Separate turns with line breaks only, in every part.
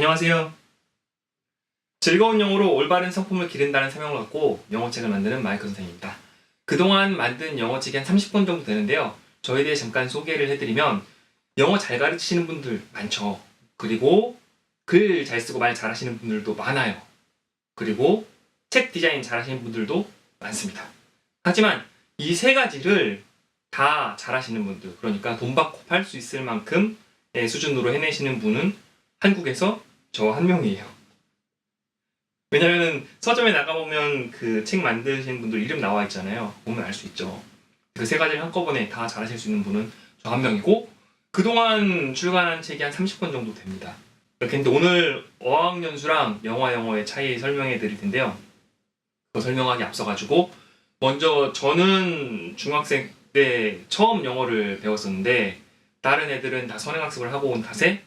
안녕하세요. 즐거운 영어로 올바른 성품을 기른다는 사명을 갖고 영어책을 만드는 마이크 선생입니다. 그동안 만든 영어책이 한 30권 정도 되는데요. 저에 대해 잠깐 소개를 해드리면 영어 잘 가르치시는 분들 많죠. 그리고 글 잘 쓰고 말 잘하시는 분들도 많아요. 그리고 책 디자인 잘하시는 분들도 많습니다. 하지만 이 세 가지를 다 잘하시는 분들, 그러니까 돈 받고 팔 수 있을 만큼의 수준으로 해내시는 분은 한국에서 저 한 명이에요. 왜냐면은 서점에 나가보면 그 책 만드시는 분들 이름 나와 있잖아요. 보면 알 수 있죠. 그 세 가지를 한꺼번에 다 잘하실 수 있는 분은 저 한 명이고, 그동안 출간한 책이 한 30권 정도 됩니다. 근데 오늘 어학연수랑 영어의 차이 설명해 드릴 텐데요. 그거 설명하기 앞서가지고 먼저 저는 중학생 때 처음 영어를 배웠었는데 다른 애들은 다 선행학습을 하고 온 탓에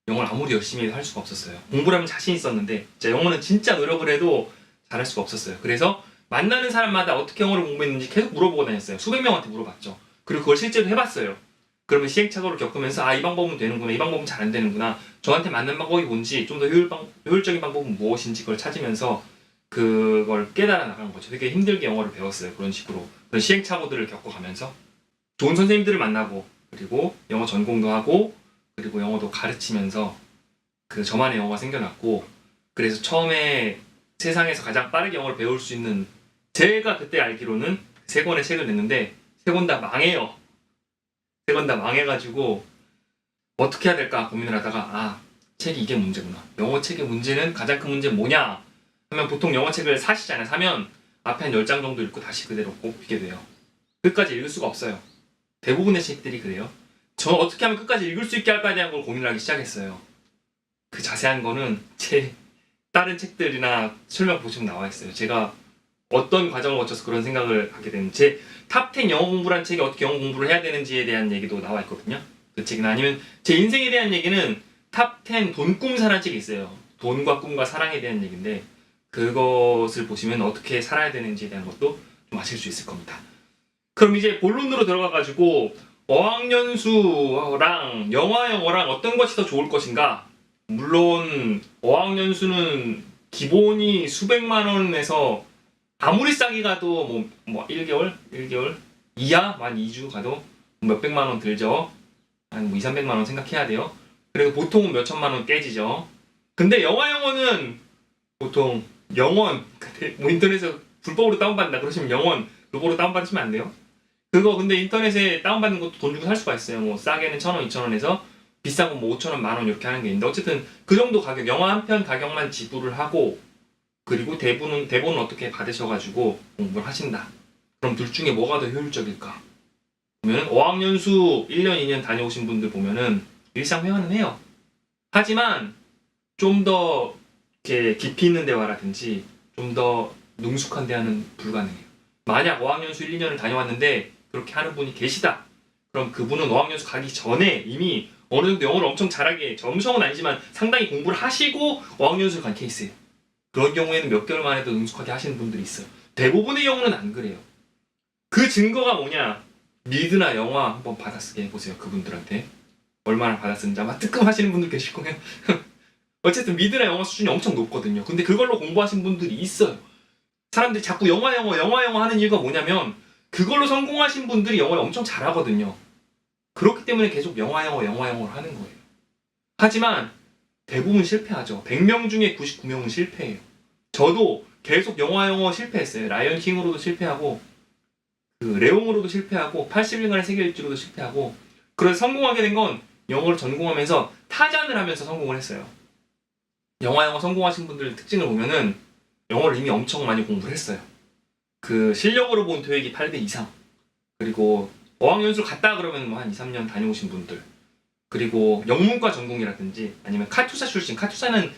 영어를 아무리 열심히 해도 할 수가 없었어요. 공부를 하면 자신 있었는데 영어는 진짜 노력을 해도 잘할 수가 없었어요. 그래서 만나는 사람마다 어떻게 영어를 공부했는지 계속 물어보고 다녔어요. 수백 명한테 물어봤죠. 그리고 그걸 실제로 해봤어요. 그러면 시행착오를 겪으면서 이 방법은 되는구나, 이 방법은 잘 안 되는구나, 저한테 맞는 방법이 뭔지, 좀 더 효율적인 방법은 무엇인지 그걸 찾으면서 그걸 깨달아 나가는 거죠. 되게 힘들게 영어를 배웠어요. 그런 식으로 그런 시행착오들을 겪어가면서 좋은 선생님들을 만나고, 그리고 영어 전공도 하고, 그리고 영어도 가르치면서 그 저만의 영어가 생겨났고, 그래서 처음에 세상에서 가장 빠르게 영어를 배울 수 있는, 제가 그때 알기로는 3권의 책을 냈는데 3권 다 망해요. 3권 다 망해가지고 어떻게 해야 될까 고민을 하다가 책이 이게 문제구나. 영어 책의 문제는, 가장 큰 문제는 뭐냐 하면, 보통 영어 책을 사시잖아요. 사면 앞에 한 10장 정도 읽고 다시 그대로 꼽히게 돼요. 끝까지 읽을 수가 없어요. 대부분의 책들이 그래요. 저 어떻게 하면 끝까지 읽을 수 있게 할까에 대한 걸 고민을 하기 시작했어요. 그 자세한 거는 제 다른 책들이나 설명 보시면 나와 있어요. 제가 어떤 과정을 거쳐서 그런 생각을 하게 됐는지, 제 탑10 영어 공부란 책이 어떻게 영어 공부를 해야 되는지에 대한 얘기도 나와 있거든요. 그 책이나 아니면 제 인생에 대한 얘기는 탑10 돈 꿈사라는 책이 있어요. 돈과 꿈과 사랑에 대한 얘기인데, 그것을 보시면 어떻게 살아야 되는지에 대한 것도 좀 아실 수 있을 겁니다. 그럼 이제 본론으로 들어가가지고 어학연수랑 영어랑 어떤 것이 더 좋을 것인가? 물론 어학연수는 기본이 수백만 원에서 아무리 싸게 가도 뭐 1개월 이하, 만 2주 가도 몇백만 원 들죠. 한 2, 300만 원 생각해야 돼요. 그래도 보통은 몇천만 원 깨지죠. 근데 영어는 보통 영원, 뭐 인터넷에서 불법으로 다운받는다 그러시면 영원 불법으로 다운받으시면 안 돼요. 그거 근데 인터넷에 다운받는 것도 돈 주고 살 수가 있어요. 뭐 싸게는 1,000원, 2,000원에서 비싼 건 뭐 5,000원, 10,000원 이렇게 하는 게 있는데, 어쨌든 그 정도 가격, 영화 한 편 가격만 지불을 하고, 그리고 대본은 어떻게 받으셔가지고 공부를 하신다. 그럼 둘 중에 뭐가 더 효율적일까? 보면은 어학연수 1년, 2년 다녀오신 분들 보면은 일상회화는 해요. 하지만 좀 더 이렇게 깊이 있는 대화라든지 좀 더 능숙한 대화는 불가능해요. 만약 어학연수 1, 2년을 다녀왔는데 그렇게 하는 분이 계시다. 그럼 그분은 어학연수 가기 전에 이미 어느 정도 영어를 엄청 잘하게, 엄청은 아니지만 상당히 공부를 하시고 어학연수를 간 케이스예요. 그런 경우에는 몇 개월만 해도 능숙하게 하시는 분들이 있어요. 대부분의 경우는 안 그래요. 그 증거가 뭐냐? 미드나 영화 한번 받아쓰게 해보세요. 그분들한테 얼마나 받았는지 아마 뜨끔하시는 분들 계실 거예요. 어쨌든 미드나 영어 수준이 엄청 높거든요. 근데 그걸로 공부하신 분들이 있어요. 사람들이 자꾸 영어 하는 이유가 뭐냐면, 그걸로 성공하신 분들이 영어를 엄청 잘하거든요. 그렇기 때문에 계속 영어를 하는 거예요. 하지만 대부분 실패하죠. 100명 중에 99명은 실패해요. 저도 계속 영어 실패했어요. 라이언 킹으로도 실패하고, 그 레옹으로도 실패하고, 80일간의 세계 일주로도 실패하고. 그래서 성공하게 된 건 영어를 전공하면서 타잔을 하면서 성공을 했어요. 영어 성공하신 분들 특징을 보면은 영어를 이미 엄청 많이 공부를 했어요. 그 실력으로 본 토익이 8배 이상. 그리고 어학연수를 갔다 그러면 뭐 한 2, 3년 다녀오신 분들. 그리고 영문과 전공이라든지 아니면 카투사 출신. 카투사는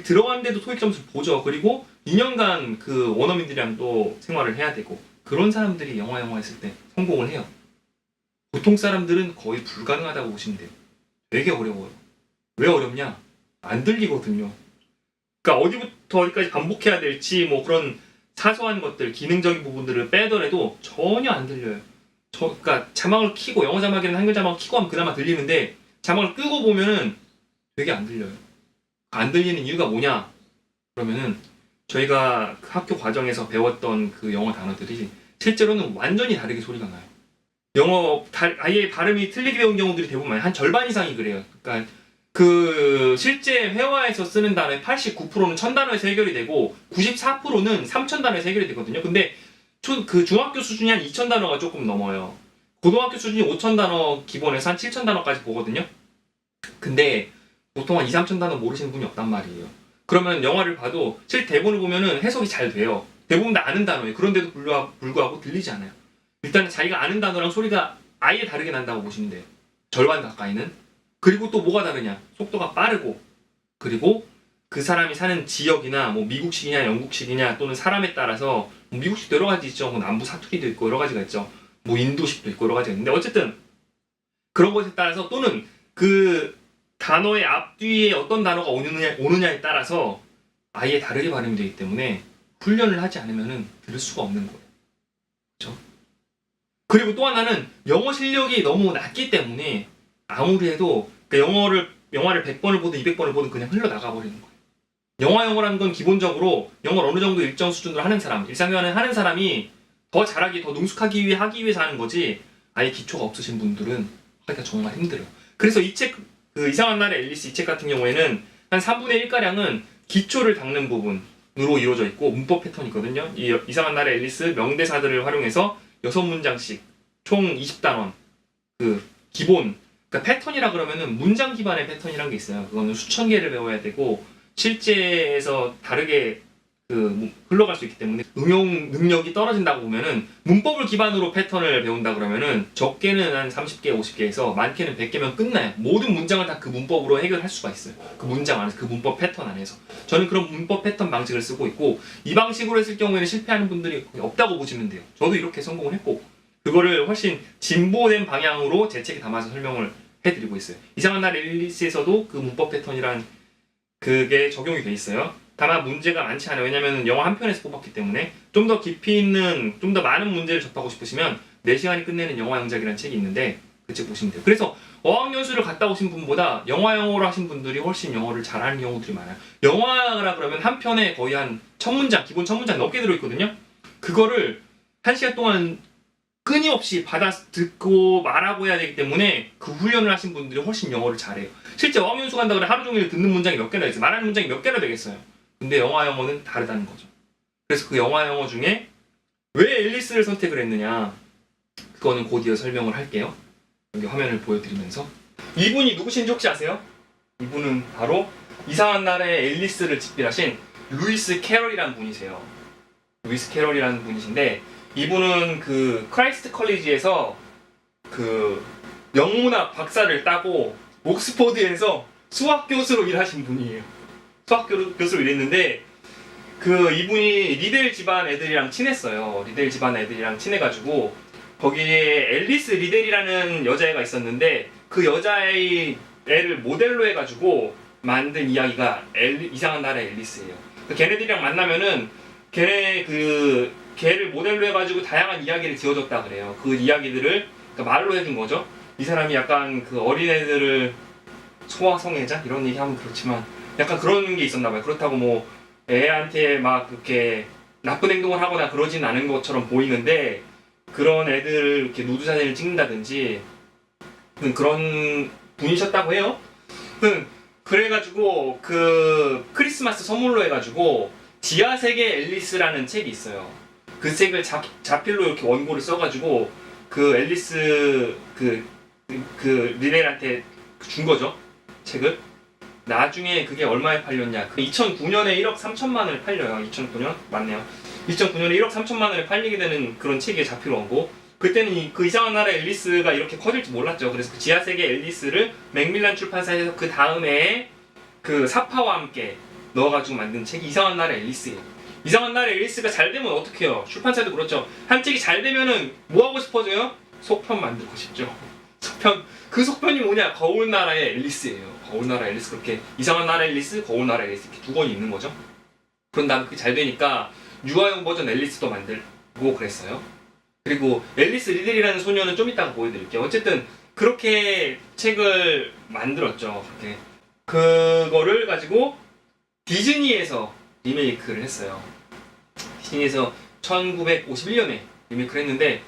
들어갔는데도 토익 점수를 보죠. 그리고 2년간 그 원어민들이랑 또 생활을 해야 되고, 그런 사람들이 영어 했을 때 성공을 해요. 보통 사람들은 거의 불가능하다고 보시면 돼요. 되게 어려워요. 왜 어렵냐? 안 들리거든요. 그러니까 어디부터 어디까지 반복해야 될지 뭐 그런 사소한 것들, 기능적인 부분들을 빼더라도 전혀 안 들려요. 그러니까 자막을 켜고, 영어 자막이나 한글 자막을 켜고 하면 그나마 들리는데 자막을 끄고 보면은 되게 안 들려요. 안 들리는 이유가 뭐냐? 그러면은 저희가 그 학교 과정에서 배웠던 그 영어 단어들이 실제로는 완전히 다르게 소리가 나요. 아예 발음이 틀리게 배운 경우들이 대부분 많아요. 한 절반 이상이 그래요. 그러니까 그 실제 회화에서 쓰는 단어의 89%는 1000단어에서 해결이 되고 94%는 3000단어에서 해결이 되거든요. 근데 그 중학교 수준이 한 2000단어가 조금 넘어요. 고등학교 수준이 5000단어 기본에서 한 7000단어까지 보거든요. 근데 보통 한 2, 3000단어 모르시는 분이 없단 말이에요. 그러면 영화를 봐도 실 대본을 보면은 해석이 잘 돼요. 대부분 다 아는 단어예요. 그런데도 불구하고 들리지 않아요. 일단은 자기가 아는 단어랑 소리가 아예 다르게 난다고 보시면 돼요. 절반 가까이는. 그리고 또 뭐가 다르냐? 속도가 빠르고, 그리고 그 사람이 사는 지역이나 뭐 미국식이냐 영국식이냐 또는 사람에 따라서 뭐 미국식도 여러 가지 있죠. 뭐 남부 사투리도 있고 여러 가지가 있죠. 뭐 인도식도 있고 여러 가지가 있는데 어쨌든 그런 것에 따라서 또는 그 단어의 앞뒤에 어떤 단어가 오느냐에 따라서 아예 다르게 발음이 되기 때문에 훈련을 하지 않으면 들을 수가 없는 거예요. 그렇죠? 그리고 또 하나는 영어 실력이 너무 낮기 때문에 아무리 해도 영화를 100번을 보든 200번을 보든 그냥 흘러나가 버리는 거예요. 영어라는 건 기본적으로 영어를 어느 정도 일정 수준으로 하는 사람, 일상생활을 하는 사람이 더 잘하기, 더 능숙하기 위해서 하는 거지 아예 기초가 없으신 분들은 하기가 정말 힘들어요. 그래서 이 책, 그 이상한 나라의 앨리스 이 책 같은 경우에는 한 3분의 1가량은 기초를 닦는 부분으로 이루어져 있고 문법 패턴이거든요. 이 이상한 나라의 앨리스 명대사들을 활용해서 6문장씩 총 20단원 그 기본 그러니까 패턴이라 그러면은 문장 기반의 패턴이라는 게 있어요. 그거는 수천 개를 배워야 되고 실제에서 다르게 흘러갈 수 있기 때문에 응용 능력이 떨어진다고 보면은 문법을 기반으로 패턴을 배운다 그러면은 적게는 한 30개, 50개에서 많게는 100개면 끝나요. 모든 문장을 다 그 문법으로 해결할 수가 있어요. 그 문장 안에서, 그 문법 패턴 안에서. 저는 그런 문법 패턴 방식을 쓰고 있고 이 방식으로 했을 경우에는 실패하는 분들이 거의 없다고 보시면 돼요. 저도 이렇게 성공을 했고 그거를 훨씬 진보된 방향으로 제 책에 담아서 설명을 해드리고 있어요. 이상한 날 앨리스에서도 그 문법 패턴이란 그게 적용이 돼 있어요. 다만 문제가 많지 않아요. 왜냐면 영화 한 편에서 뽑았기 때문에 좀 더 깊이 있는, 좀 더 많은 문제를 접하고 싶으시면 4시간이 끝내는 영화 영작이라는 책이 있는데 그 책 보시면 돼요. 그래서 어학연수를 갔다 오신 분보다 영어를 하신 분들이 훨씬 영어를 잘하는 경우들이 많아요. 영화라 그러면 한 편에 거의 한 1000문장, 기본 1000문장 넘게 들어있거든요. 그거를 1시간 동안 끊임없이 받아 듣고 말하고 해야 되기 때문에 그 훈련을 하신 분들이 훨씬 영어를 잘해요. 실제 어학연수 간다 그래 하루 종일 듣는 문장이 몇 개나 있어요. 말하는 문장이 몇 개나 되겠어요. 근데 영어는 다르다는 거죠. 그래서 그 영어 중에 왜 앨리스를 선택을 했느냐 그거는 곧 이어 설명을 할게요. 여기 화면을 보여드리면서 이분이 누구신지 혹시 아세요? 이분은 바로 이상한 나라의 앨리스를 집필하신 루이스 캐럴이라는 분이세요. 루이스 캐럴이라는 분이신데 이분은 그 크라이스트 컬리지에서 그 영문학 박사를 따고 옥스퍼드에서 수학 교수로 일하신 분이에요. 수학 교수로 일했는데 그 이분이 리델 집안 애들이랑 친했어요. 리델 집안 애들이랑 친해가지고 거기에 앨리스 리델이라는 여자애가 있었는데 그 여자의 애를 모델로 해가지고 만든 이야기가 이상한 나라의 앨리스예요. 걔네들이랑 만나면은 걔를 모델로 해가지고 다양한 이야기를 지어줬다 그래요. 그 이야기들을 그러니까 말로 해준 거죠. 이 사람이 약간 그 어린애들을 소아성애자 이런 얘기 하면 그렇지만 약간 그런 게 있었나 봐요. 그렇다고 뭐 애한테 막 그렇게 나쁜 행동을 하거나 그러진 않은 것처럼 보이는데 그런 애들 이렇게 누드 사진을 찍는다든지 그런 분이셨다고 해요. 그래가지고 그 크리스마스 선물로 해가지고 지하세계 앨리스라는 책이 있어요. 그 책을 자필로 이렇게 원고를 써가지고 그 앨리스 그 리넬한테 준 거죠. 책을. 나중에 그게 얼마에 팔렸냐. 2009년에 1억 3천만 원에 팔려요. 2009년? 맞네요. 2009년에 1억 3천만 원에 팔리게 되는 그런 책이 자필로 원고. 그때는 그 이상한 나라의 앨리스가 이렇게 커질 줄 몰랐죠. 그래서 그 지하세계 앨리스를 맥밀란 출판사에서 그 다음에 그 사파와 함께 넣어가지고 만든 책이 이상한 나라의 앨리스예요. 이상한 나라의 앨리스가 잘 되면 어떻게 해요? 출판사도 그렇죠. 한 책이 잘 되면은 뭐 하고 싶어져요? 속편 만들고 싶죠. 그 속편이 뭐냐? 거울 나라의 앨리스예요. 거울 나라의 앨리스. 그렇게 이상한 나라의 앨리스, 거울 나라의 앨리스 이렇게 두 권이 있는 거죠. 그런 다음에 그게 잘 되니까 유아용 버전 앨리스도 만들고 그랬어요. 그리고 앨리스 리들이라는 소녀는 좀 이따가 보여드릴게요. 어쨌든 그렇게 책을 만들었죠. 그렇게 그거를 가지고 디즈니에서 리메이크를 했어요. 디즈니에서 1951년에 리메이크를 했는데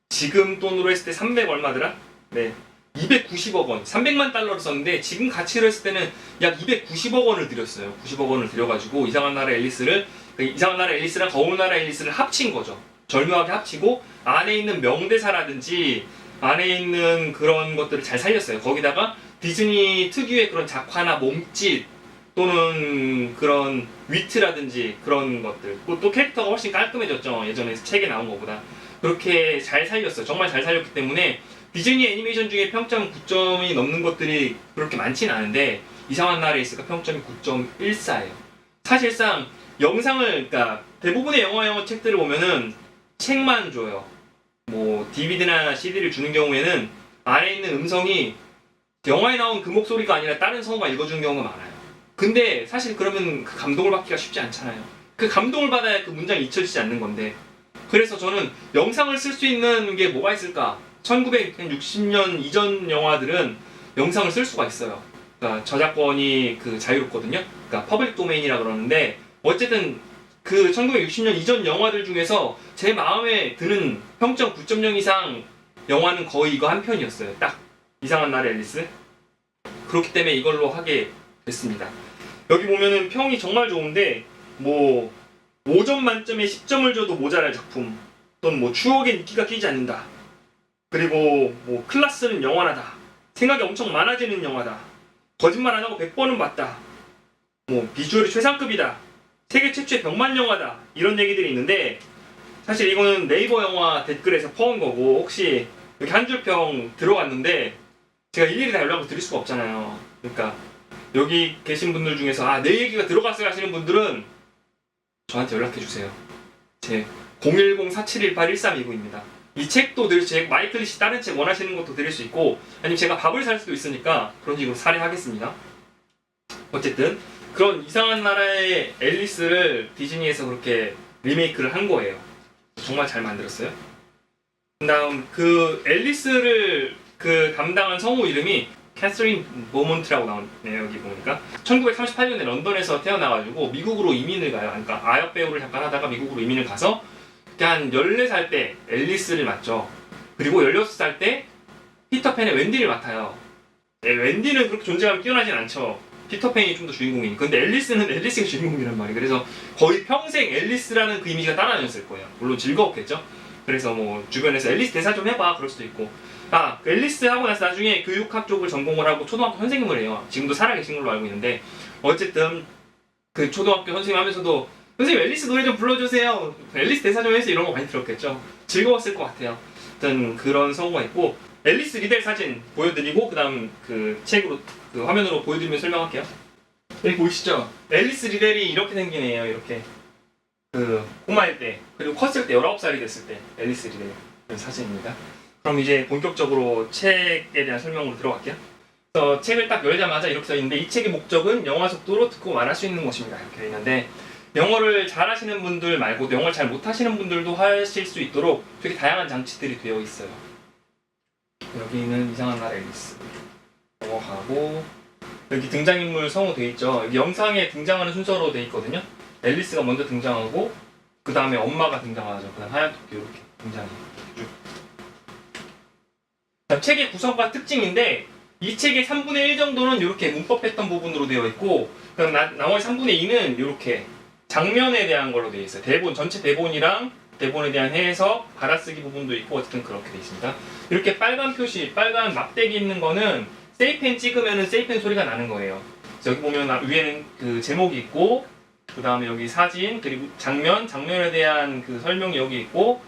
지금 돈으로 했을 때 300 얼마더라? 네, 290억 원, 300만 달러를 썼는데 지금 가치로 했을 때는 약 290억 원을 들였어요. 90억 원을 들여가지고 이상한 나라 앨리스를, 이상한 나라 앨리스랑 거울 나라 앨리스를 합친 거죠. 절묘하게 합치고 안에 있는 명대사라든지 안에 있는 그런 것들을 잘 살렸어요. 거기다가 디즈니 특유의 그런 작화나 몸짓 또는 그런 위트라든지 그런 것들, 또 캐릭터가 훨씬 깔끔해졌죠. 예전에 책에 나온 것보다. 그렇게 잘 살렸어요. 정말 잘 살렸기 때문에 디즈니 애니메이션 중에 평점 9점이 넘는 것들이 그렇게 많지는 않은데 이상한 나라 앨리스가 평점이 9.14예요. 사실상 영상을, 그러니까 대부분의 영화 책들을 보면은 책만 줘요. 뭐 DVD나 CD를 주는 경우에는 안에 있는 음성이 영화에 나온 그 목소리가 아니라 다른 성우가 읽어주는 경우가 많아요. 근데 사실 그러면 그 감동을 받기가 쉽지 않잖아요. 그 감동을 받아야 그 문장이 잊혀지지 않는 건데, 그래서 저는 영상을 쓸 수 있는 게 뭐가 있을까? 1960년 이전 영화들은 영상을 쓸 수가 있어요. 그러니까 저작권이 그 자유롭거든요. 그러니까 퍼블릭 도메인이라 그러는데, 어쨌든 그 1960년 이전 영화들 중에서 제 마음에 드는 평점 9.0 이상 영화는 거의 이거 한 편이었어요. 딱 이상한 나라 앨리스. 그렇기 때문에 이걸로 하게 됐습니다. 여기 보면은 평이 정말 좋은데 뭐 5점 만점에 10점을 줘도 모자랄 작품, 또는 뭐 추억에 니끼가 끼지 않는다, 그리고 뭐 클라스는 영원하다, 생각이 엄청 많아지는 영화다, 거짓말 안 하고 100번은 봤다, 뭐 비주얼이 최상급이다, 세계 최초의 병만 영화다, 이런 얘기들이 있는데 사실 이거는 네이버 영화 댓글에서 퍼온 거고, 혹시 여기 한 줄 평 들어갔는데 제가 일일이 다 연락을 드릴 수가 없잖아요. 그러니까 여기 계신 분들 중에서 내 얘기가 들어갔어요 하시는 분들은 저한테 연락해주세요. 제 010-4718-1329입니다. 이 책도 드릴 수, 마이클리시 다른 책 원하시는 것도 드릴 수 있고, 아니면 제가 밥을 살 수도 있으니까 그런 식으로 사례하겠습니다. 어쨌든 그런 이상한 나라의 앨리스를 디즈니에서 그렇게 리메이크를 한 거예요. 정말 잘 만들었어요. 그다음 그 앨리스를 그 담당한 성우 이름이 캐서린 보몬트라고 나오네요. 여기 보니까 1938년에 런던에서 태어나가지고 미국으로 이민을 가요. 그러니까 아역 배우를 잠깐 하다가 미국으로 이민을 가서 한 14살 때 앨리스를 맡죠. 그리고 16살 때 피터팬의 웬디를 맡아요. 네, 웬디는 그렇게 존재감이 뛰어나진 않죠. 피터팬이 좀 더 주인공이니. 근데 앨리스는 앨리스가 주인공이란 말이에요. 그래서 거의 평생 앨리스라는 그 이미지가 따라다녔을 거예요. 물론 즐거웠겠죠. 그래서 뭐 주변에서 앨리스 대사 좀 해봐 그럴 수도 있고. 그 앨리스 하고 나서 나중에 교육학 쪽을 전공을 하고 초등학교 선생님을 해요. 지금도 살아계신 걸로 알고 있는데, 어쨌든 그 초등학교 선생님 하면서도 선생님 앨리스 노래 좀 불러주세요, 앨리스 대사 좀 해주세요, 이런 거 많이 들었겠죠. 즐거웠을 것 같아요. 어떤 그런 성우가 있고, 앨리스 리델 사진 보여드리고 그 다음 그 책으로 그 화면으로 보여드리면 설명할게요. 여기 보이시죠? 앨리스 리델이 이렇게 생긴 애예요. 이렇게 그 꼬마일 때, 그리고 컸을 때 19살이 됐을 때 앨리스 리델 사진입니다. 그럼 이제 본격적으로 책에 대한 설명으로 들어갈게요. 그래서 책을 딱 열자마자 이렇게 써 있는데, 이 책의 목적은 영화 속도로 듣고 말할 수 있는 것입니다. 이렇게 되어 있는데, 영어를 잘 하시는 분들 말고도 영어를 잘 못하시는 분들도 하실 수 있도록 되게 다양한 장치들이 되어 있어요. 여기는 이상한 나라 앨리스 넘어가고, 여기 등장인물 성우 되어 있죠. 여기 영상에 등장하는 순서로 되어 있거든요. 앨리스가 먼저 등장하고 그 다음에 엄마가 등장하죠. 그 다음 하얀 토끼 이렇게 등장해요. 책의 구성과 특징인데, 이 책의 3분의 1 정도는 이렇게 문법 패턴 부분으로 되어 있고, 그럼 나머지 3분의 2는 이렇게 장면에 대한 걸로 되어 있어요. 대본, 전체 대본이랑 대본에 대한 해석, 받아쓰기 부분도 있고, 어쨌든 그렇게 되어 있습니다. 이렇게 빨간 표시, 빨간 막대기 있는 거는 세이펜 찍으면은 세이펜 소리가 나는 거예요. 여기 보면 위에는 그 제목이 있고, 그 다음에 여기 사진, 그리고 장면에 대한 그 설명이 여기 있고,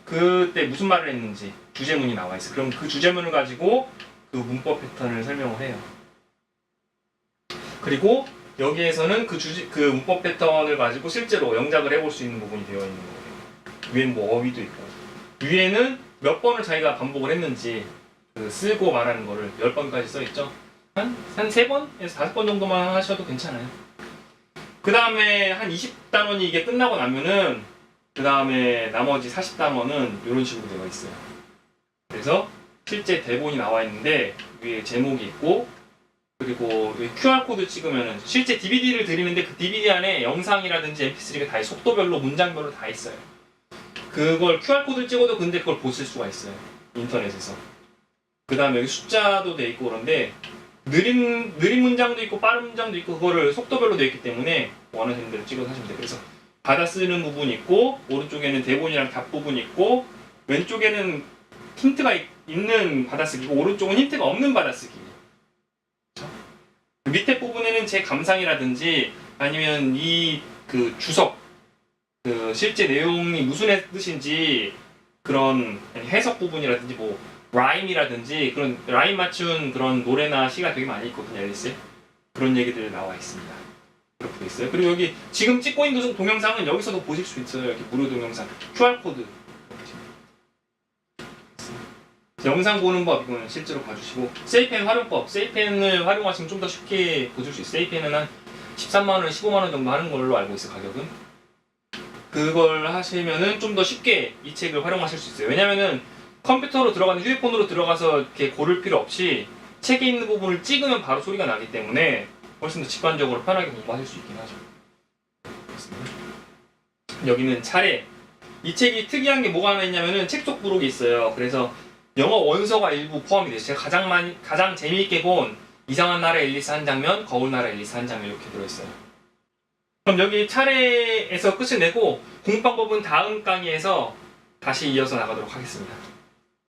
그때 무슨 말을 했는지 주제문이 나와 있어요. 그럼 그 주제문을 가지고 그 문법 패턴을 설명을 해요. 그리고 여기에서는 그 문법 패턴을 가지고 실제로 영작을 해볼 수 있는 부분이 되어 있는 거예요. 위에는 뭐 어휘도 있고, 위에는 몇 번을 자기가 반복을 했는지 그 쓰고 말하는 거를 10번까지 써있죠. 한 3번에서 5번 정도만 하셔도 괜찮아요. 그 다음에 한 20단원이 이게 끝나고 나면은 그 다음에 나머지 40단원은 이런 식으로 되어 있어요. 그래서 실제 대본이 나와 있는데 위에 제목이 있고, 그리고 QR코드 찍으면 실제 DVD를 드리는데 그 DVD 안에 영상이라든지 MP3가 다 속도별로 문장별로 다 있어요. 그걸 QR코드를 찍어도 근데 그걸 보실 수가 있어요. 인터넷에서. 그 다음에 여기 숫자도 돼 있고 그런데 느린 문장도 있고 빠른 문장도 있고 그거를 속도별로 돼 있기 때문에 원하시는 대로 찍어서 하시면 돼요. 그래서 받아 쓰는 부분이 있고 오른쪽에는 대본이랑 답 부분이 있고 왼쪽에는 힌트가 있는 받아쓰기고 오른쪽은 힌트가 없는 받아쓰기. 그렇죠? 밑에 부분에는 제 감상이라든지 아니면 이 그 주석 그 실제 내용이 무슨 뜻인지 그런 해석 부분이라든지 뭐 라임이라든지 그런 라임 맞춘 그런 노래나 시가 되게 많이 있거든요. 앨리스에 그런 얘기들 나와 있습니다. 그렇게 돼 있어요. 그리고 여기 지금 찍고 있는 동영상은 여기서도 보실 수 있어요. 이렇게 무료 동영상 QR 코드. 영상 보는 법 이거는 실제로 봐주시고 세이펜 활용법 세이펜을 활용하시면 좀 더 쉽게 보실 수 있어요. 세이펜은 한 13만원, 15만원 정도 하는 걸로 알고 있어요. 가격은 그걸 하시면은 좀 더 쉽게 이 책을 활용하실 수 있어요. 왜냐면은 컴퓨터로 들어가는 휴대폰으로 들어가서 이렇게 고를 필요 없이 책에 있는 부분을 찍으면 바로 소리가 나기 때문에 훨씬 더 직관적으로 편하게 공부하실 수 있긴 하죠. 그렇습니다. 여기는 차례. 이 책이 특이한 게 뭐가 하나 있냐면은 책 속 부록이 있어요. 그래서 영어 원서가 일부 포함이 돼요. 제가 가장 재미있게 본 이상한 나라 앨리스 한 장면, 거울 나라 앨리스 한 장면 이렇게 들어있어요. 그럼 여기 차례에서 끝을 내고 공부 방법은 다음 강의에서 다시 이어서 나가도록 하겠습니다.